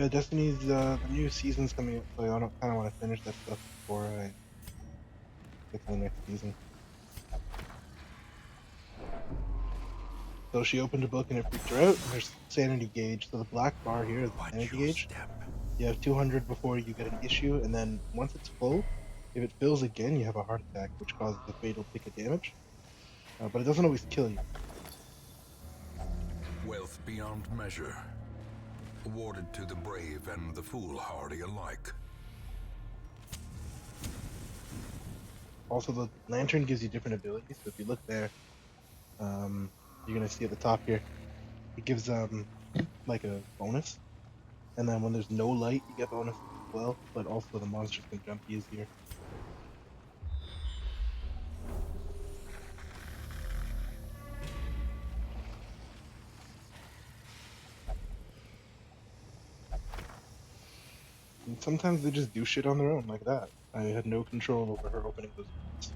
Yeah, Destiny's the new season's coming up, so I don't kind of want to finish that stuff before I get to the next season. So she opened a book and it freaked her out. And there's sanity gauge. So the black bar here is the Watch sanity your gauge. step. You have 200 before you get an issue, and then once it's full, if it fills again, you have a heart attack, which causes a fatal tick of damage. But it doesn't always kill you. Wealth beyond measure. Awarded to the brave and the foolhardy alike. Also, the lantern gives you different abilities. So if you look there, you're gonna see at the top here, it gives like a bonus, and then when there's no light, you get bonuses as well. But also the monsters can jump easier. And sometimes they just do shit on their own like that. I had no control over her opening those doors.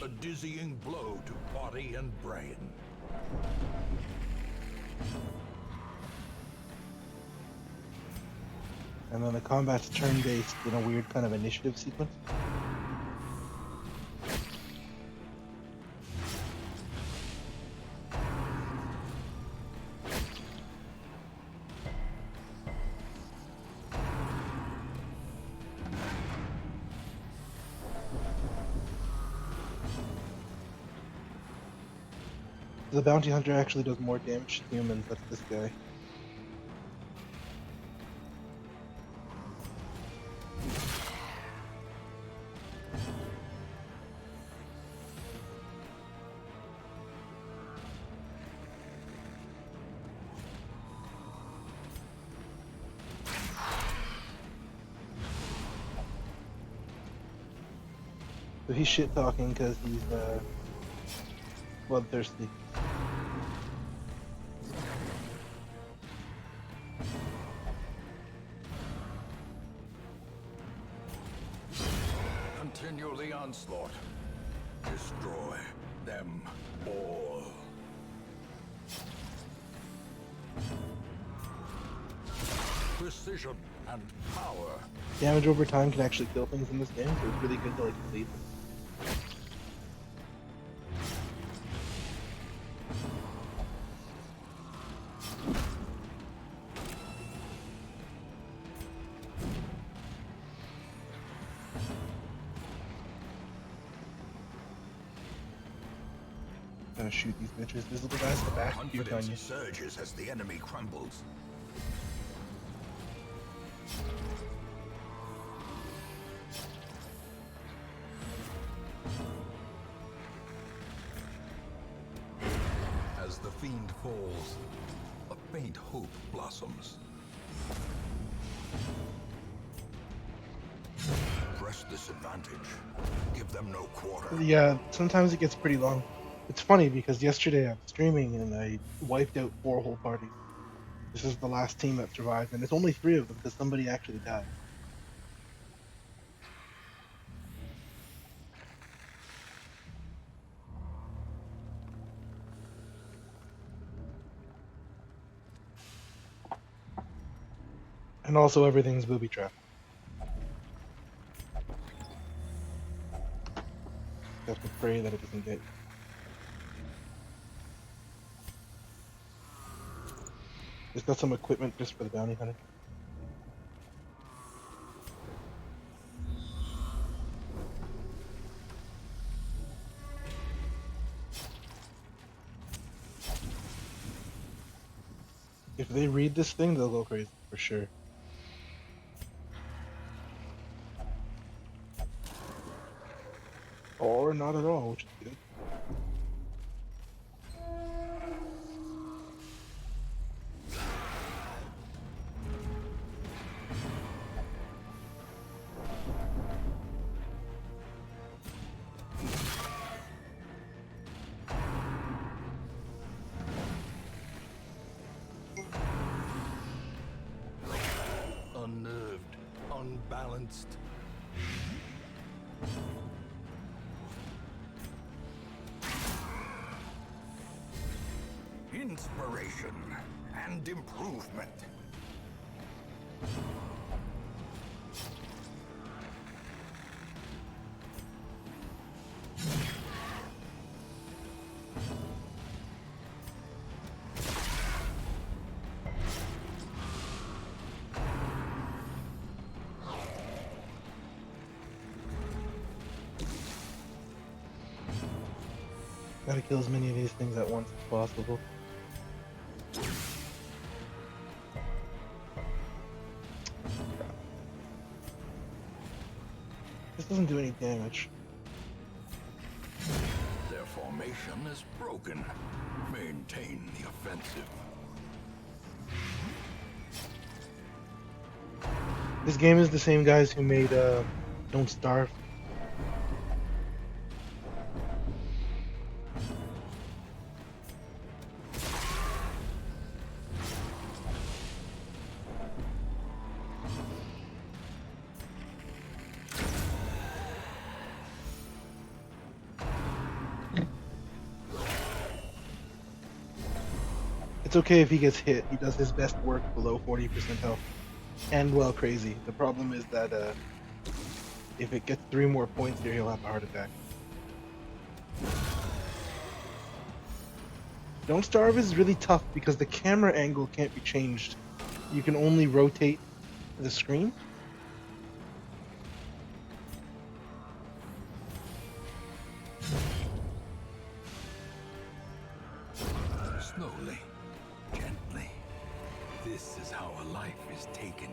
A dizzying blow to body and brain. And then the combat's turn-based in a weird kind of initiative sequence. The bounty hunter actually does more damage to humans. That's this guy. So he's shit talking because he's bloodthirsty. Continue the onslaught. Destroy them all. Precision and power. Damage over time can actually kill things in this game, so it's really good to like lead them. Shoot these bitches. There's little guys in the back. Shoot on you. Confidence surges as the enemy crumbles. As the fiend falls, a faint hope blossoms. Press this advantage. Give them no quarter. Yeah, sometimes it gets pretty long. It's funny because yesterday I was streaming and I wiped out 4 whole parties. This is the last team that survived, and it's only 3 of them because somebody actually died. And also everything's booby trapped. You have to pray that it doesn't get you. Just got some equipment just for the bounty hunter. If they read this thing, they'll go crazy for sure. Or not at all, which is good. balanced. Inspiration and improvement. Gotta kill as many of these things at once as possible. This doesn't do any damage. Their formation is broken. Maintain the offensive. This game is the same guys who made Don't Starve. It's okay if he gets hit. He does his best work below 40% health. And well, crazy. The problem is that if it gets 3 more points here, he'll have a heart attack. Don't Starve is really tough because the camera angle can't be changed. You can only rotate the screen. Slowly, gently. This is how a life is taken.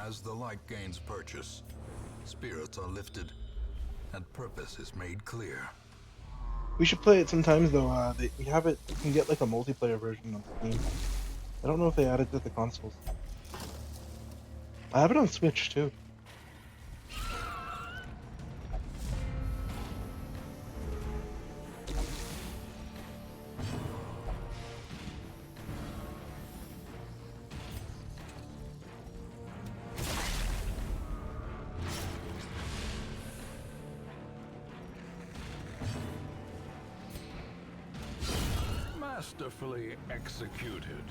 As the light gains purchase, spirits are lifted, and purpose is made clear. We should play it sometimes though. We have it. You can get like a multiplayer version on Steam. I don't know if they added it to the consoles. I have it on Switch too. Masterfully executed.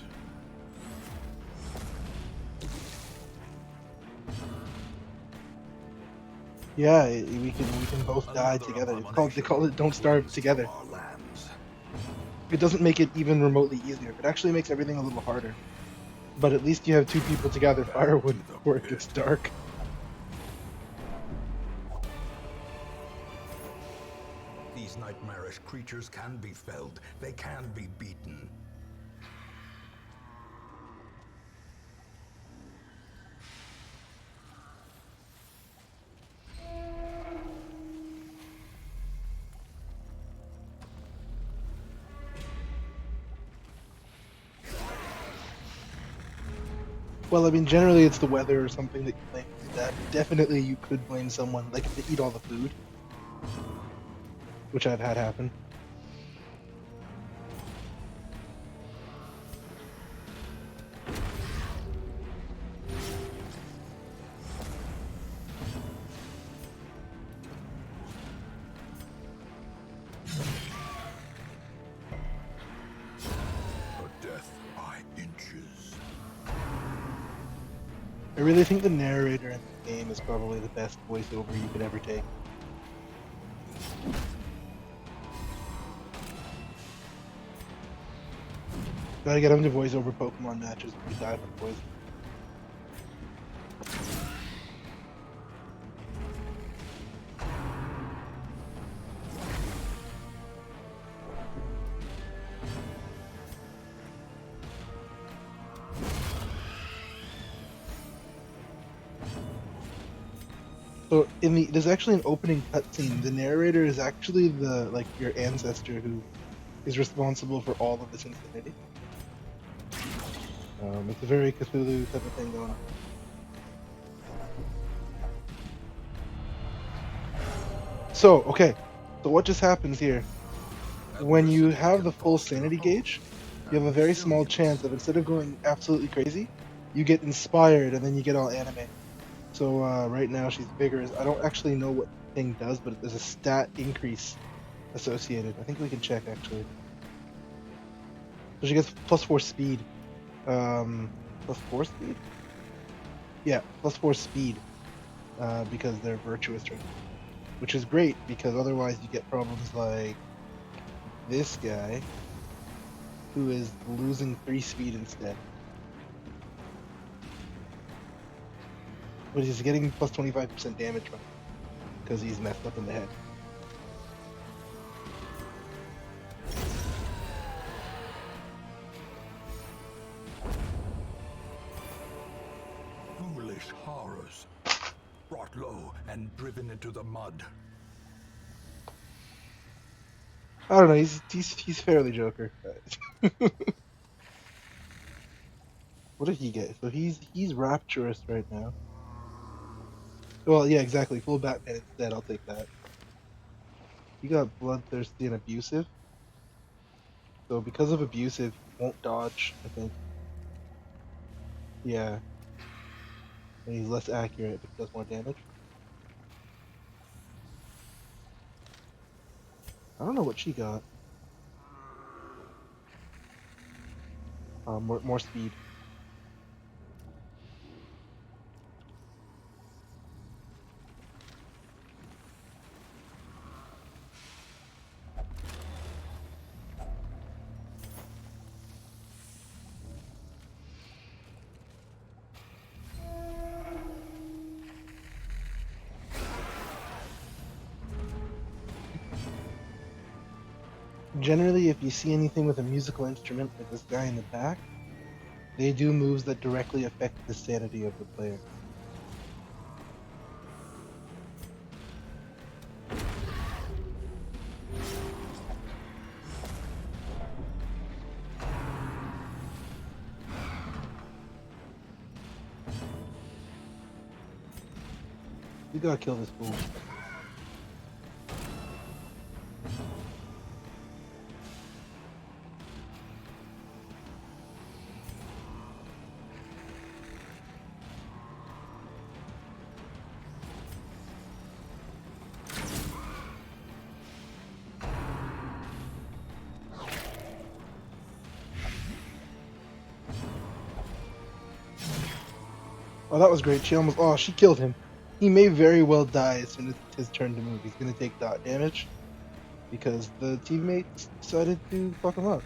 Yeah, we can both die together. They call it Don't Starve together. It doesn't make it even remotely easier. It actually makes everything a little harder. But at least you have 2 people to gather firewood before it gets dark. These nightmarish creatures can be felled. They can be beaten. Well, I mean, generally it's the weather or something that you blame. That definitely you could blame someone, like if they eat all the food, which I've had happen. A death by inches. I really think the narrator in the game is probably the best voiceover you could ever take. Gotta get him to voice over Pokemon matches if you die from poison. So there's actually an opening cutscene. The narrator is actually your ancestor who is responsible for all of this insanity. It's a very Cthulhu type of thing going on. So, okay. So what just happens here? When you Adversity have can the full foster sanity hope gauge, you and have a very small chance resilience. of, instead of going absolutely crazy, you get inspired and then you get all anime. So right now she's vigorous. I don't actually know what the thing does, but there's a stat increase associated. I think we can check actually. So she gets +4 speed. Um, +4 speed? Yeah, +4 speed. Because they're virtuous right now, which is great because otherwise you get problems like this guy who is losing 3 speed instead, but he's getting plus 25% damage from it because he's messed up in the head. Foolish horrors, brought low and driven into the mud. I don't know. He's fairly Joker. What did he get? So he's rapturous right now. Well, yeah, exactly. Full Batman instead. I'll take that. He got bloodthirsty and abusive. So because of abusive, he won't dodge. I think. Yeah, and he's less accurate, but he does more damage. I don't know what she got. More speed. Generally, if you see anything with a musical instrument like this guy in the back, they do moves that directly affect the sanity of the player. We gotta kill this fool. Oh, that was great. She almost. Oh, she killed him. He may very well die as soon as it's his turn to move. He's gonna take dot damage because the teammates decided to fuck him up.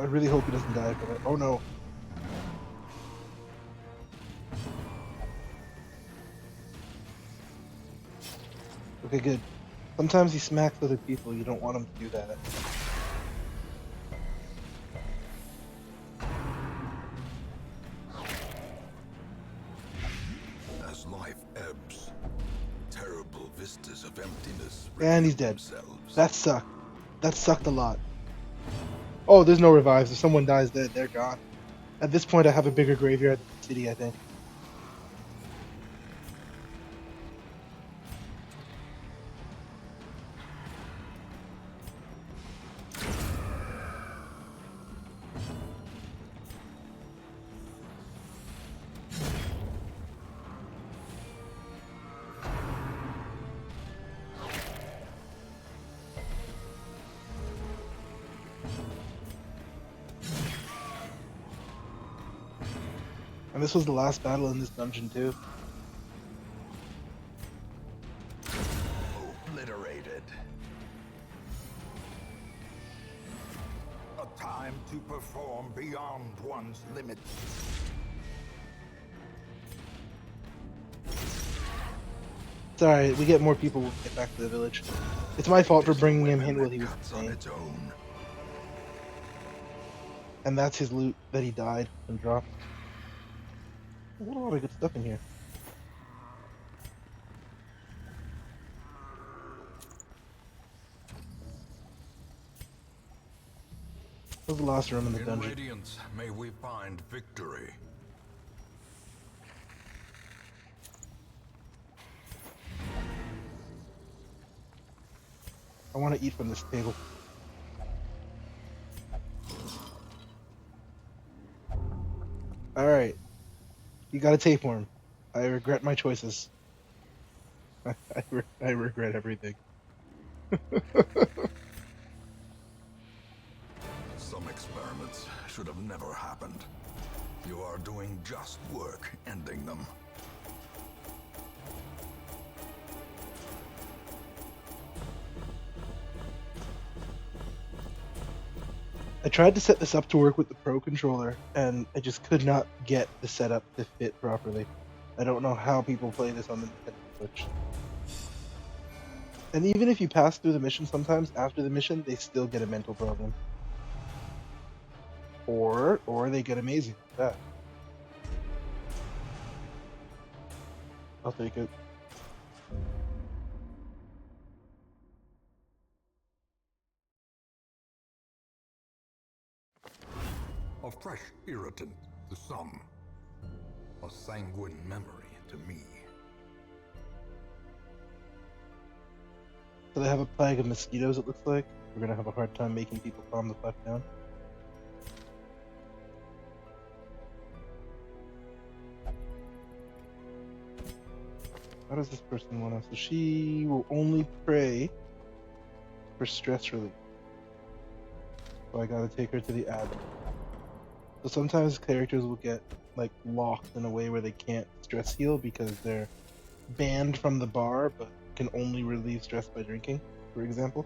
I really hope he doesn't die from it. Oh no. Okay, good. Sometimes he smacks other people. You don't want him to do that. As life ebbs, terrible vistas of emptiness And reveal he's dead. themselves. That sucked. That sucked a lot. Oh, there's no revives. If someone dies, they're gone. At this point, I have a bigger graveyard than the city, I think. And this was the last battle in this dungeon, too. Obliterated. A time to perform beyond one's limits. Sorry, we get more people when we get back to the village. It's my fault for There's a bringing him weapon in while that he was cuts on insane. its own. And that's his loot that he died and dropped. There's a lot of good stuff in here. What was the last room in the In dungeon? Radiance, may we find victory. I want to eat from this table. Alright. You got a tapeworm. I regret my choices. I regret everything. Some experiments should have never happened. You are doing just work ending them. I tried to set this up to work with the Pro Controller, and I just could not get the setup to fit properly. I don't know how people play this on the Nintendo Switch. And even if you pass through the mission sometimes, after the mission, they still get a mental problem. Or they get amazing like that. I'll take it. A fresh irritant to some. A sanguine memory to me. So they have a plague of mosquitoes, it looks like. We're gonna have a hard time making people calm the fuck down. How does this person want us? So she will only pray for stress relief. So I gotta take her to the ad. So sometimes characters will get like locked in a way where they can't stress heal because they're banned from the bar but can only relieve stress by drinking, for example.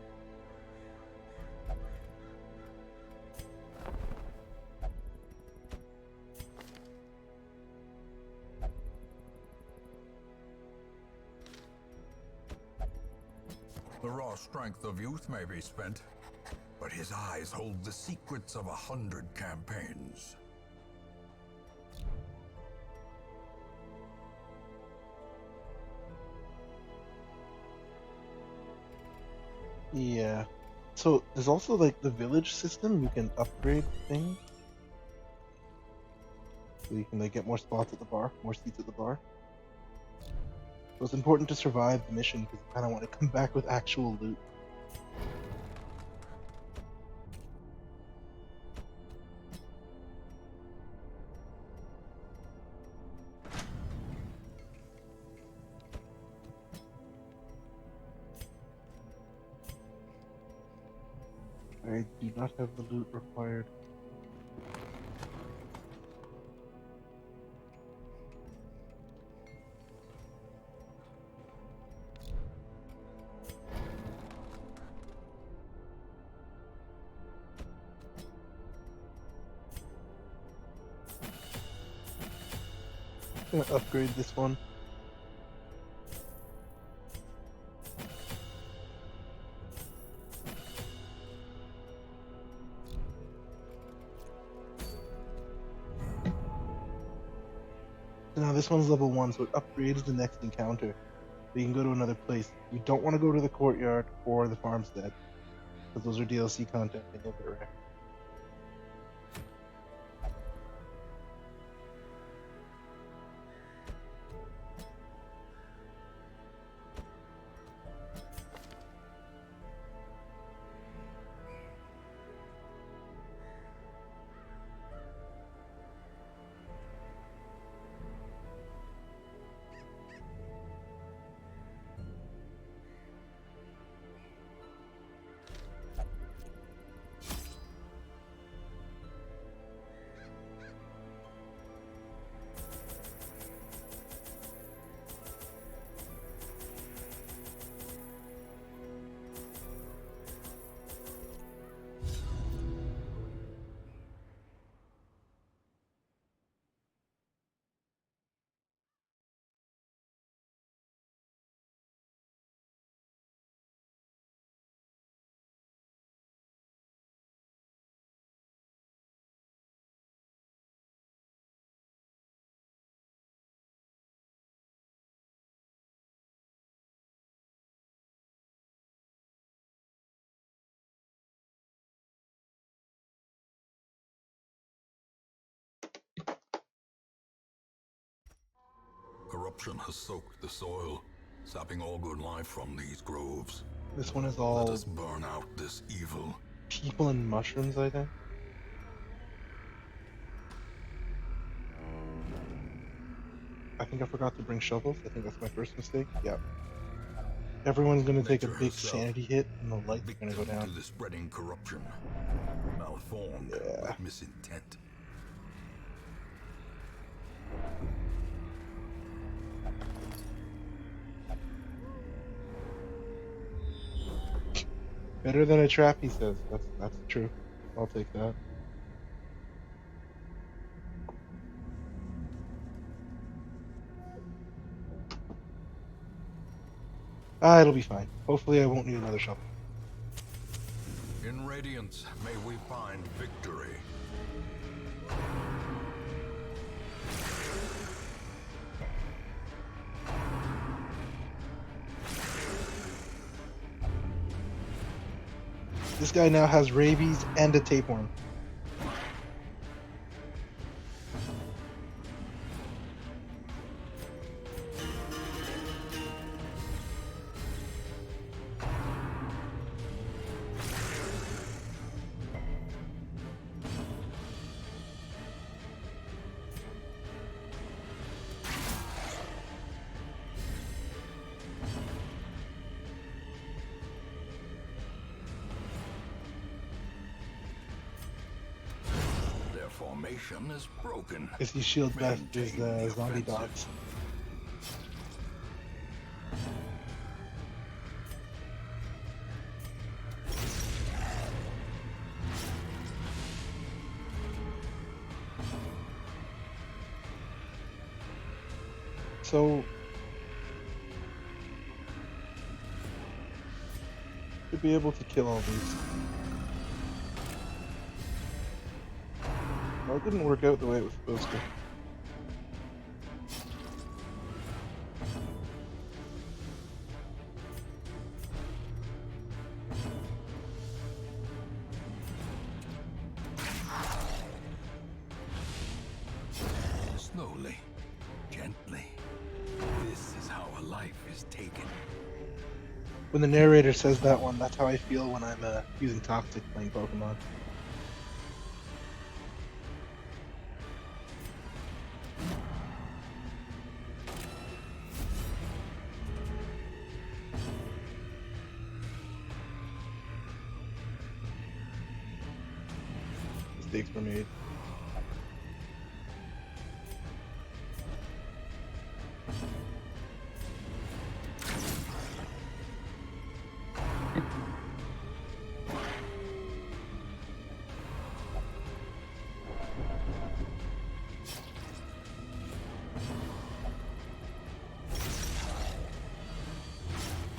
The raw strength of youth may be spent, but his eyes hold the secrets of 100 campaigns. Yeah. So there's also like the village system. You can upgrade things. So you can like get more spots at the bar, more seats at the bar. So it's important to survive the mission because you kind of want to come back with actual loot. I do not have the loot required. I'm gonna upgrade this one. So now this one's level 1, so it upgrades the next encounter. So you can go to another place. You don't want to go to the courtyard or the farmstead, because those are DLC content and you'll get wrecked. corruption has soaked the soil, sapping all good life from these groves. This one is Let all us burn out this evil. people and mushrooms, I think. I think I forgot to bring shovels. I think that's my first mistake. Yep. Everyone's gonna take a Nature big herself, sanity hit, and the lights are gonna go victim down. to the spreading corruption, malformed Yeah. with misintent. Better than a trap, he says. That's true. I'll take that. Ah, it'll be fine. Hopefully, I won't need another shovel. In Radiance, may we find victory. This guy now has rabies and a tapeworm. Their formation is broken. Is he shield best is Maintain the the zombie offensive. dogs. So to be able to kill all these. Well, it didn't work out the way it was supposed to. Slowly, gently. This is how a life is taken. When the narrator says that one, that's how I feel when I'm using Toxic playing Pokemon. Mistakes were made.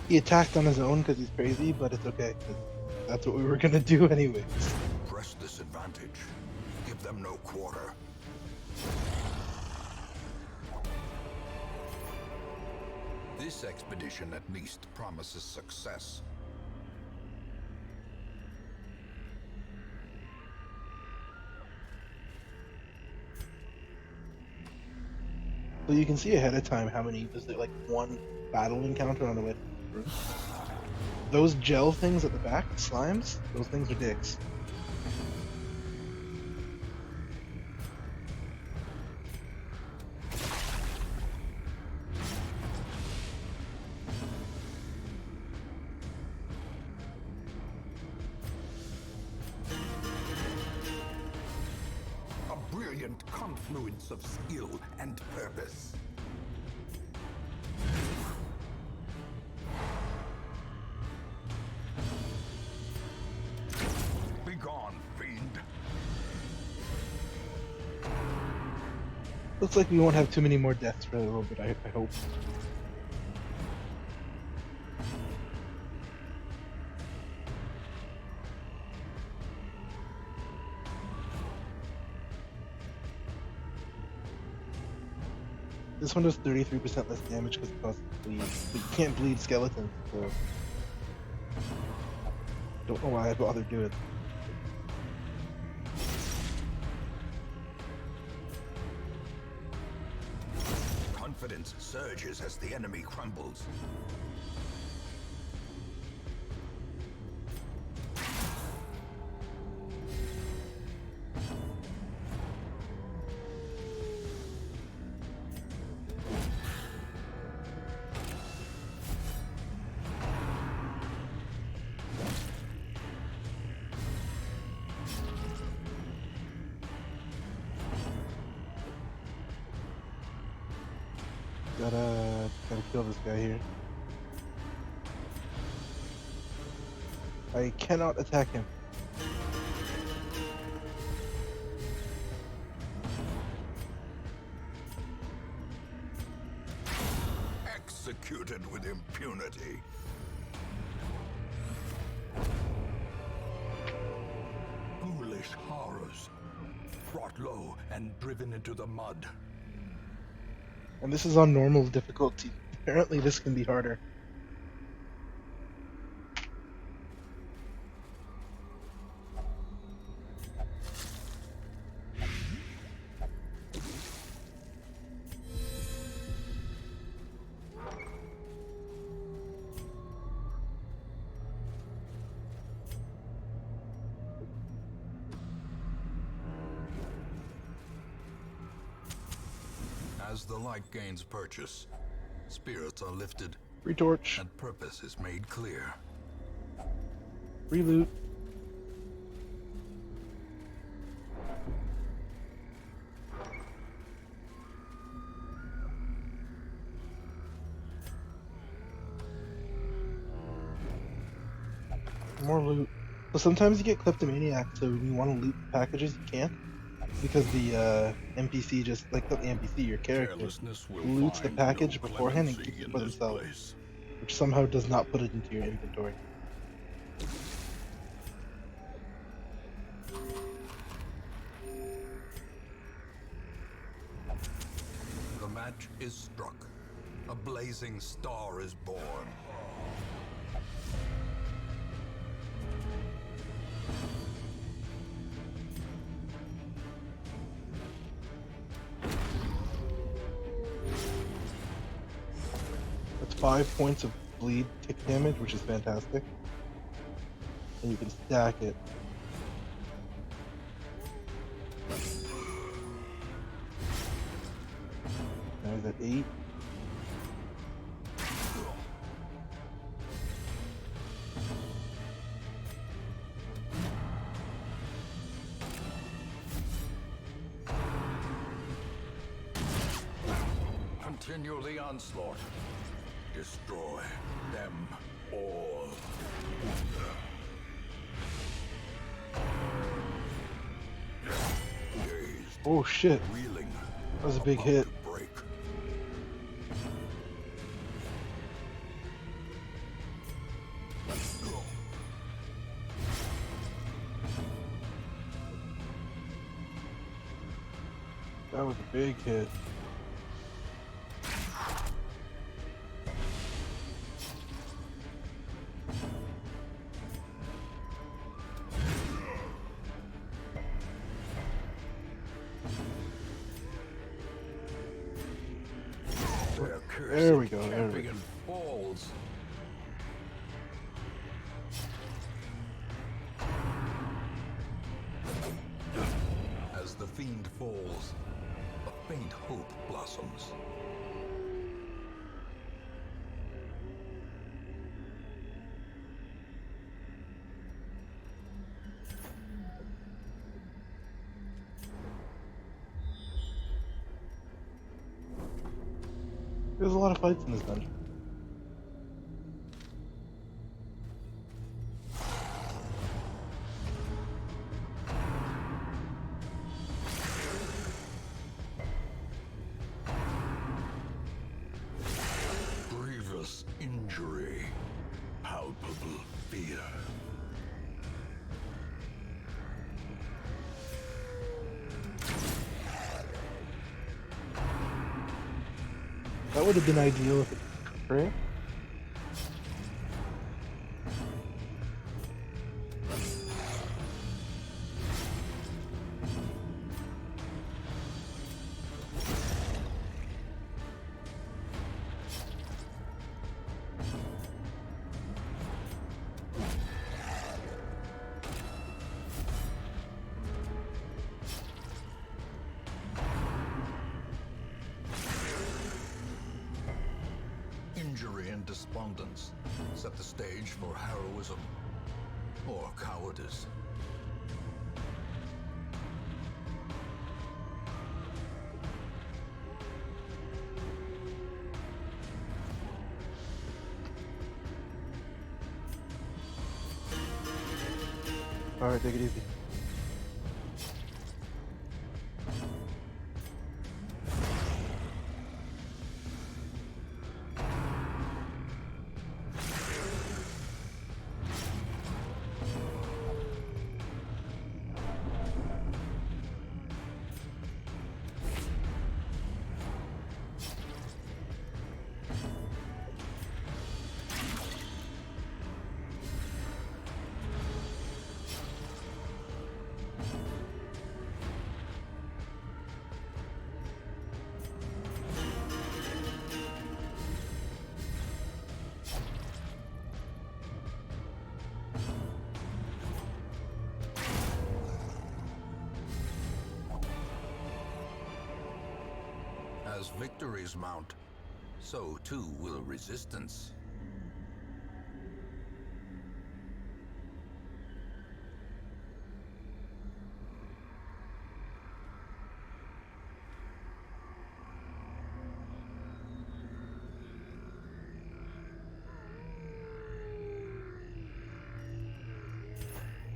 He attacked on his own because he's crazy, but it's okay, 'cause that's what we were gonna do anyways. Press this advantage. Give them no quarter. This expedition at least promises success. So you can see ahead of time how many, there's like one battle encounter on the way through. Those gel things at the back, slimes, those things are dicks. A brilliant confluence of skill and purpose. Begone, fiend. Looks like we won't have too many more deaths for a little bit, I hope. This one does 33% less damage because it causes bleed. But you can't bleed skeletons, so... Don't know why I bother doing it. confidence surges as the enemy crumbles. Gotta kill this guy here. I cannot attack him. Executed with impunity. Ghoulish horrors. Brought low and driven into the mud. And this is on normal difficulty. Apparently this can be harder. As the light gains purchase, spirits are lifted Free torch. and purpose is made clear. Free loot. More loot. So sometimes you get kleptomaniac, so when you want to loot packages, you can't. Because the NPC just, like not the NPC, your character, loots the package beforehand and keeps it for themselves. Which somehow does not put it into your inventory. The match is struck. A blazing star is born. That's 5 points of bleed tick damage, which is fantastic. And you can stack it. Now he's at 8. Continue the onslaught. Destroy them all. Dazed, Oh shit, reeling, that was a big about hit. to break. That was a big hit. There we go, there we go. Champion falls. As the fiend falls, a faint hope blossoms. There's a lot of fights in this dungeon. Grievous injury, palpable fear. That would have been ideal if it crit. despondence set the stage for heroism or cowardice. Alright, take it easy. As victories mount, so too will resistance.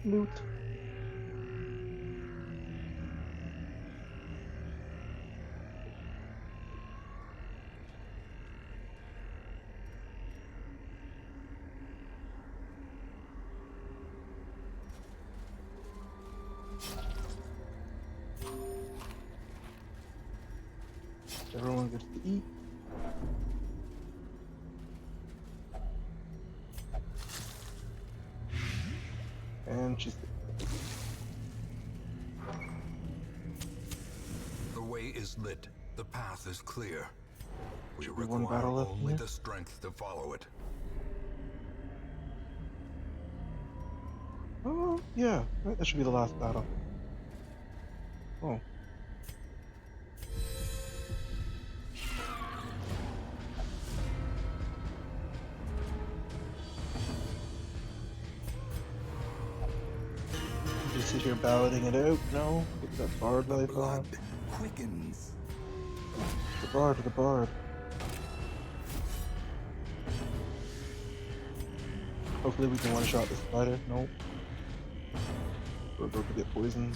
Loot. Everyone gets to eat. And she's The way is lit. The path is clear. We Should be one require battle left only here. the strength to follow it. Oh, yeah. That should be the last battle. Oh. Just sit here balloting it out? No? Get that bard life on. Blood quickens. The bard. Hopefully we can one-shot the spider. Nope. We're about to get poisoned.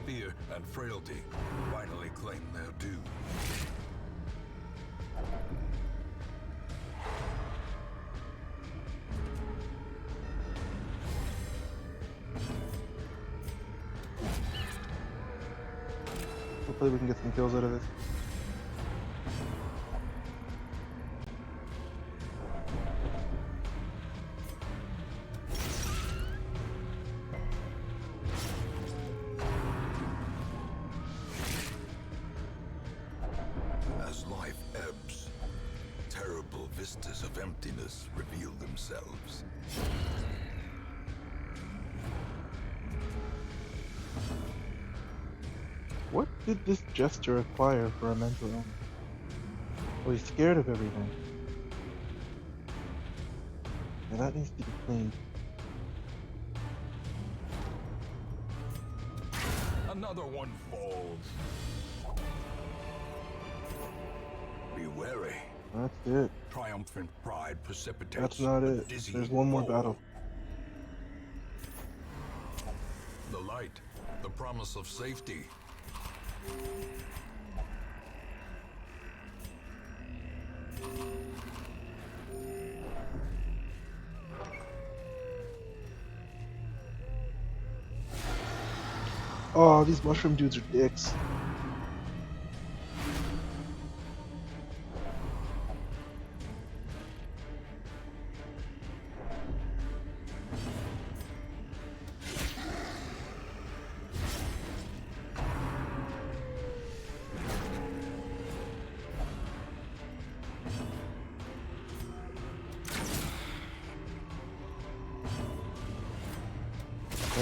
Fear and frailty finally claim their due. Hopefully we can get some kills out of this. As life ebbs, terrible vistas of emptiness reveal themselves. What did this jester acquire for a mental illness? Oh, he's scared of everything. Yeah, that needs to be cleaned. Another one falls. Be wary. That's it. Triumphant pride precipitates. That's not a it. dizzying There's one more fall. battle. The light, the promise of safety. Oh, these mushroom dudes are dicks.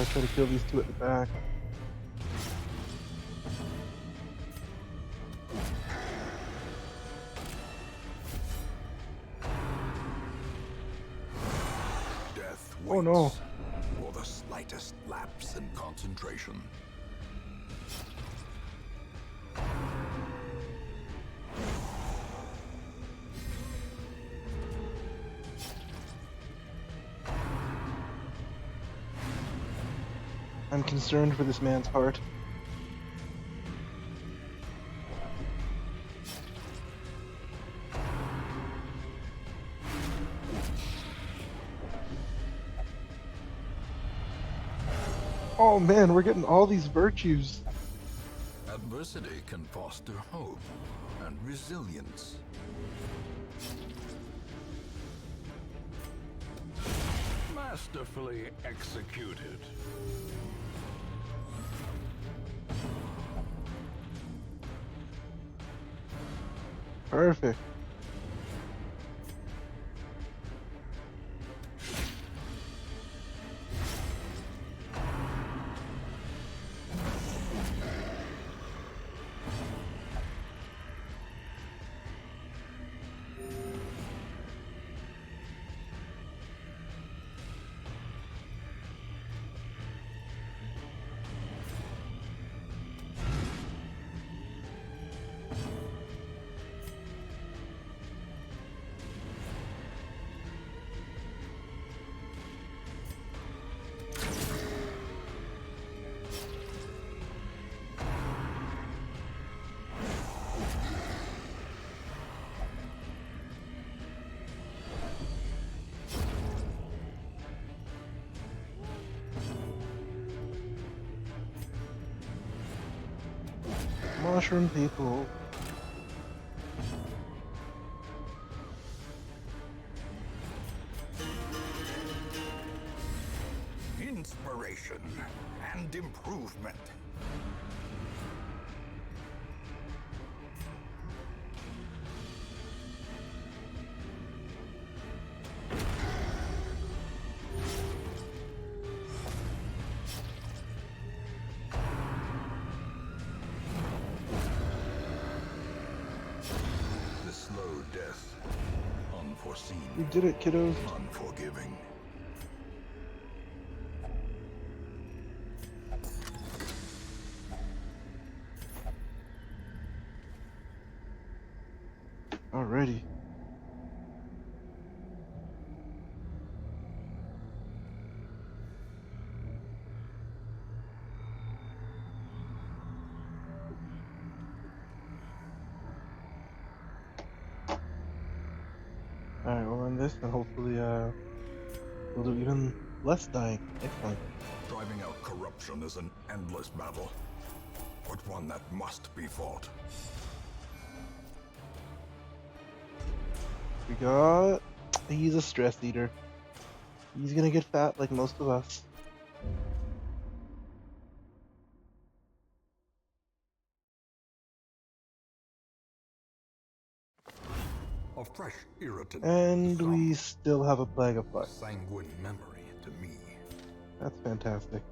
Let's try to kill these two at the back. Death Oh, waits no. for the slightest lapse in concentration. I'm concerned for this man's heart. Oh man, we're getting all these virtues. Adversity can foster hope and resilience. Masterfully executed. Perfect. Mushroom people. Inspiration and improvement. The slow death. Unforeseen. We did it, kiddos. Unforgiving. Alrighty. Alright, we'll run this and hopefully we'll do even less dying next time. Driving out corruption is an endless battle, but one that must be fought. We got... He's a stress eater. He's gonna get fat like most of us. A fresh irritant. And Some we still have a plague of flies. sanguine memory to me. That's fantastic.